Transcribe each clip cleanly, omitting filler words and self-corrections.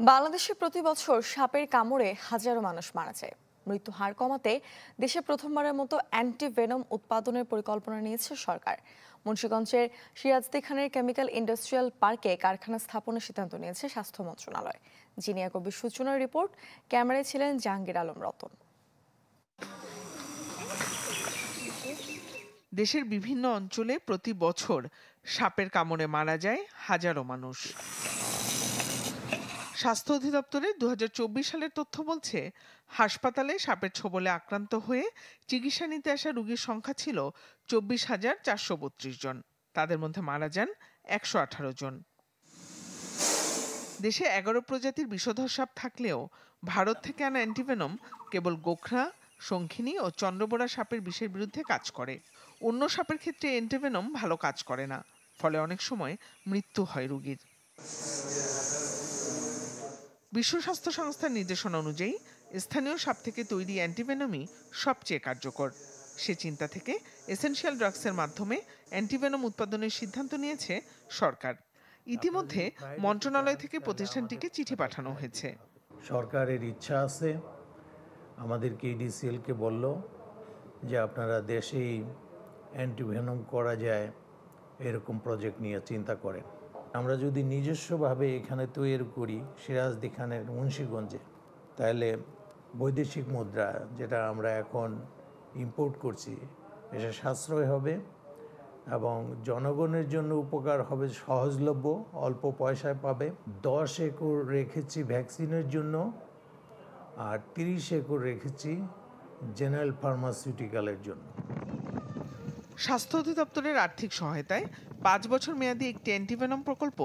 বাংলাদেশে প্রতি বছর সাপের কামড়ে হাজারো মানুষ মারা যায়। মৃত্যু হার কমাতে দেশে প্রথমবারের মতো অ্যান্টিভেনম উৎপাদনের পরিকল্পনা নিয়েছে সরকার। মুন্সিগঞ্জের সিরাজদি খানের কেমিক্যাল ইন্ডাস্ট্রিয়াল পার্কে কারখানা স্থাপনের সিদ্ধান্ত নিয়েছে স্বাস্থ্য মন্ত্রণালয়। জিনিয়া কবির সূচনার রিপোর্ট, ক্যামেরায় ছিলেন জাহাঙ্গীর আলম রতন। দেশের বিভিন্ন অঞ্চলে প্রতি বছর সাপের কামড়ে মারা যায় হাজারো মানুষ। স্বাস্থ্য অধিদপ্তরের ২০২৪ সালের তথ্য বলছে, হাসপাতালে সাপের ছোবলে আক্রান্ত হয়ে চিকিৎসা নিতে আসা রোগীর সংখ্যা ছিল ২৪,৪৩২ জন। তাদের মধ্যে মারা যান ১১৮ জন। দেশে ১১ প্রজাতির বিষধর সাপ থাকলেও ভারত থেকে আনা অ্যান্টিভেনম কেবল গোখরা, শঙ্খিনী ও চন্দ্রবোরা সাপের বিষের বিরুদ্ধে কাজ করে। অন্য সাপের ক্ষেত্রে অ্যান্টিভেনম ভালো কাজ করে না, ফলে অনেক সময় মৃত্যু হয় রোগীর। বিশ্ব স্বাস্থ্য সংস্থার নির্দেশনা অনুযায়ী স্থানীয় সাপ থেকে তৈরি অ্যান্টিভেনমই সবচেয়ে কার্যকর। সে চিন্তা থেকে এসেনশিয়াল ড্রাগসের মাধ্যমে অ্যান্টিভেনম উৎপাদনের সিদ্ধান্ত নিয়েছে সরকার। ইতিমধ্যে মন্ত্রণালয় থেকে প্রতিষ্ঠানটিকে চিঠি পাঠানো হয়েছে। সরকারের ইচ্ছা আছে, আমাদের কেডিসিএলকে বলল যে আপনারা দেশেই অ্যান্টিভেনম করা যায় এরকম প্রজেক্ট নিয়ে চিন্তা করেন। আমরা যদি নিজস্বভাবে এখানে তৈরি করি সিরাজদি খানের মুন্সিগঞ্জে, তাহলে বৈদেশিক মুদ্রা যেটা আমরা এখন ইম্পোর্ট করছি এটা সাশ্রয় হবে এবং জনগণের জন্য উপকার হবে, সহজলভ্য, অল্প পয়সায় পাবে। 10 একর রেখেছি ভ্যাকসিনের জন্য আর 30 একর রেখেছি জেনারেল ফার্মাসিউটিক্যালের জন্য। স্বাস্থ্য অধিদপ্তরের আর্থিক সহায়তায় 5 বছর মেয়াদী একটি অ্যান্টিভেনম প্রকল্প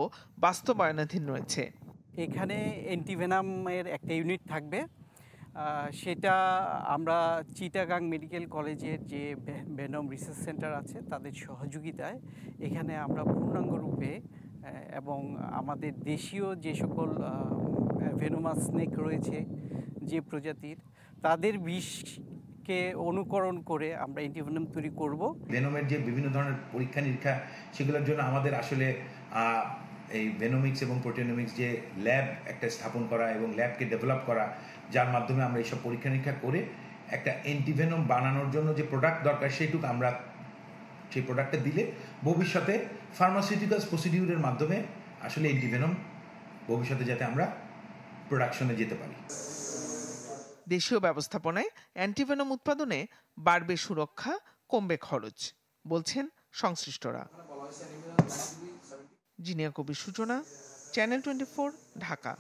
বাস্তবায়নাধীন রয়েছে। এখানে অ্যান্টিভেনামের একটা ইউনিট থাকবে, সেটা আমরা চিটাগাং মেডিকেল কলেজের যে ভেনম রিসার্চ সেন্টার আছে তাদের সহযোগিতায় এখানে আমরা পূর্ণাঙ্গ রূপে এবং আমাদের দেশীয় যে সকল ভেনোমাস স্নেক রয়েছে যে প্রজাতির, তাদের বিষকে অনুকরণ করে আমরা অ্যান্টিভেনম তৈরি করব। ভেনমের যে বিভিন্ন ধরনের পরীক্ষা নিরীক্ষা, সেগুলোর জন্য আমাদের আসলে এই ভেনোমিক্স এবং প্রোটিওমিক্স যে ল্যাব একটা স্থাপন করা এবং ল্যাবকে ডেভেলপ করা, যার মাধ্যমে আমরা এইসব পরীক্ষা নিরীক্ষা করে একটা অ্যান্টিভেনম বানানোর জন্য যে প্রোডাক্ট দরকার সেইটুকু আমরা সেই প্রোডাক্টটা দিলে ভবিষ্যতে ফার্মাসিউটিক্যালস প্রসিডিউরের মাধ্যমে আসলে অ্যান্টিভেনম ভবিষ্যতে যাতে আমরা প্রোডাকশনে যেতে পারি। দেশীয় ব্যবস্থাপনায় অ্যান্টিভেনম উৎপাদনে বাড়বে সুরক্ষা, কমবে খরচ, বলছেন সংশ্লিষ্টরা। জিনিয়া কবির সূচনা, চ্যানেল 24, ঢাকা।